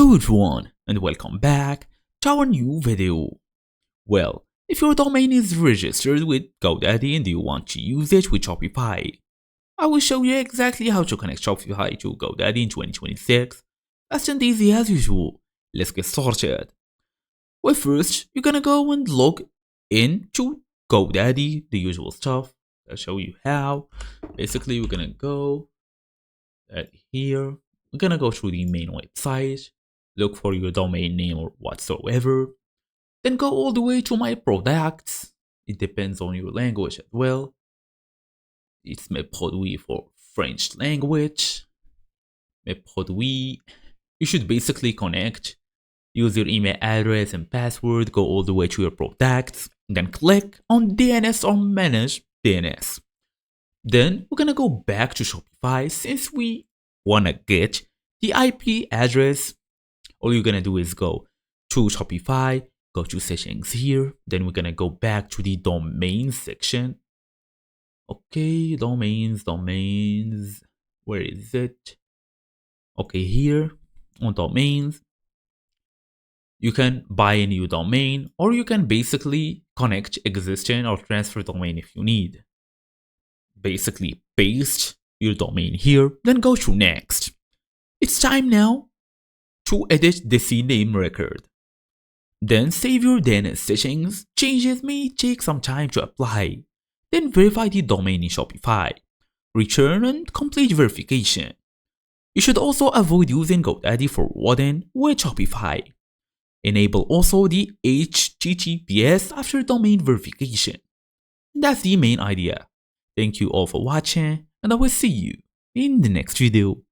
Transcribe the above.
Hello everyone and welcome back to our new video. Well, if your domain is registered with GoDaddy and you want to use it with Shopify, I will show you exactly how to connect Shopify to GoDaddy in 2026. Fast and easy as usual. Let's get started. Well, first, you're gonna go and log in to GoDaddy, the usual stuff. I'll show you how. Basically, we're gonna go here. We're gonna go through the main website, look for your domain name or whatsoever, then go all the way to my products. It depends on your language as well. It's mes produits for French language. Mes produits. You should basically connect, use your email address and password, go all the way to your products, then click on DNS or manage DNS. Then we're gonna go back to Shopify since we wanna get the IP address. All you're gonna do is go to Shopify, go to settings here, then we're gonna go back to the domain section. Okay, domains, where is it? Okay, here on domains, you can buy a new domain or you can basically connect existing or transfer domain if you need. Basically paste your domain here, then go to next. It's time now to edit the CNAME record. Then save your DNS settings. Changes may take some time to apply. Then verify the domain in Shopify. Return and complete verification. You should also avoid using GoDaddy forwarding with Shopify. Enable also the HTTPS after domain verification. That's the main idea. Thank you all for watching and I will see you in the next video.